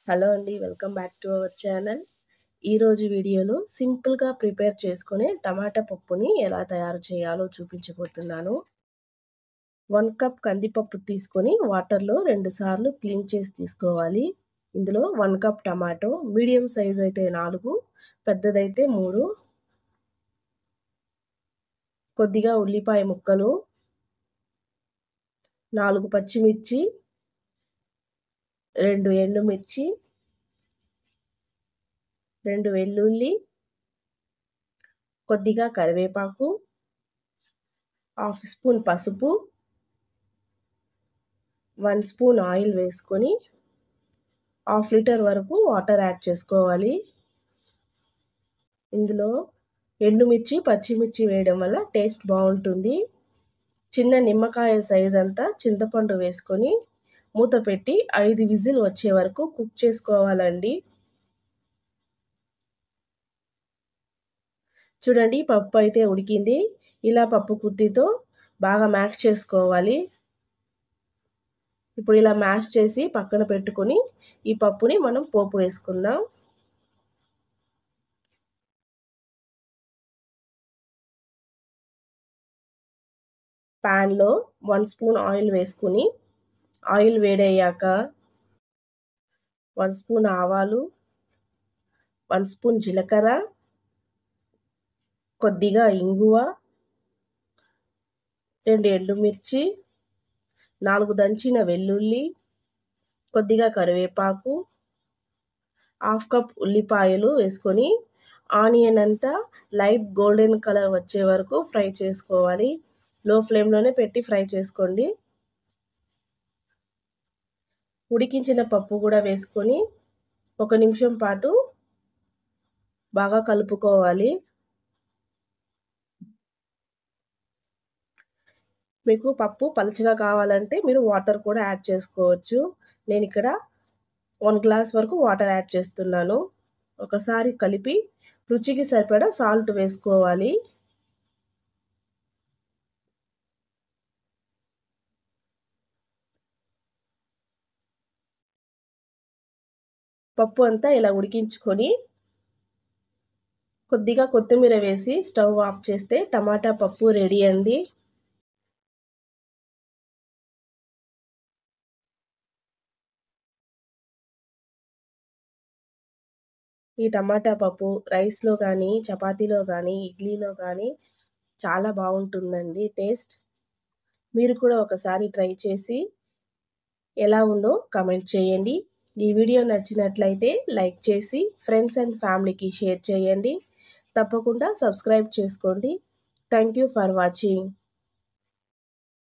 Hello అండి. Welcome back to our channel. ఈరోజు వీడియోలో సింపుల్‌గా ప్రిపేర్ చేసుకునే టమాటా పప్పుని ఎలా తయారు చేయాలో చూపించబోతున్నాను. 1 కప్ కందిపప్పు తీసుకొని వాటర్‌లో 2 సార్లు క్లీన్ చేసి తీసుకోవాలి. ఇందులో 1 కప్ టమాటో, మీడియం సైజ్ అయితే 4, పెద్దదైతే 3, కొద్దిగా ఉల్లిపాయ ముక్కలు, 4 పచ్చిమిర్చి, 2 ఎండుమిర్చి, 2 వెల్లుల్లి, కొద్దిగా కరివేపాకు, హాఫ్ స్పూన్ పసుపు, 1 స్పూన్ ఆయిల్ వేసుకొని హాఫ్ లీటర్ వరకు వాటర్ యాడ్ చేసుకోవాలి. ఇందులో ఎండుమిర్చి, పచ్చిమిర్చి వేయడం వల్ల టేస్ట్ బాగుంటుంది. చిన్న నిమ్మకాయ సైజ్ అంతా చింతపండు వేసుకొని మూత పెట్టి 5 విజిల్ వచ్చే వరకు కుక్ చేసుకోవాలండి. చూడండి, పప్పు అయితే ఉడికింది. ఇలా పప్పు గుత్తితో బాగా మ్యాష్ చేసుకోవాలి. ఇప్పుడు ఇలా మ్యాష్ చేసి పక్కన పెట్టుకొని ఈ పప్పుని మనం పోపు వేసుకుందాం. ప్యాన్లో 1 స్పూన్ ఆయిల్ వేసుకుని ఆయిల్ వేడయ్యాక 1 స్పూన్ ఆవాలు, 1 స్పూన్ జీలకర్ర, కొద్దిగా ఇంగువ, 2 ఎండుమిర్చి, 4 దంచిన వెల్లుల్లి, కొద్దిగా కరివేపాకు, హాఫ్ కప్ ఉల్లిపాయలు వేసుకొని ఆనియన్ అంతా లైట్ గోల్డెన్ కలర్ వచ్చే వరకు ఫ్రై చేసుకోవాలి. లో ఫ్లేమ్లోనే పెట్టి ఫ్రై చేసుకోండి. ఉడికించిన పప్పు కూడా వేసుకొని 1 నిమిషం పాటు బాగా కలుపుకోవాలి. మీకు పప్పు పలుచగా కావాలంటే మీరు వాటర్ కూడా యాడ్ చేసుకోవచ్చు. నేను ఇక్కడ 1 గ్లాస్ వరకు వాటర్ యాడ్ చేస్తున్నాను. ఒకసారి కలిపి రుచికి సరిపడా సాల్ట్ వేసుకోవాలి. పప్పు అంతా ఇలా ఉడికించుకొని కొద్దిగా కొత్తిమీర వేసి స్టవ్ ఆఫ్ చేస్తే టమాటా పప్పు రెడీ అండి. ఈ టమాటా పప్పు రైస్‌లో కానీ, చపాతీలో కానీ, ఇడ్లీలో కానీ చాలా బాగుంటుందండి టేస్ట్. మీరు కూడా ఒకసారి ట్రై చేసి ఎలా ఉందో కామెంట్ చేయండి. ఈ వీడియో నచ్చినట్లయితే లైక్ చేసి ఫ్రెండ్స్ అండ్ ఫ్యామిలీకి షేర్ చేయండి. తప్పకుండా సబ్స్క్రైబ్ చేసుకోండి. Thank you for watching.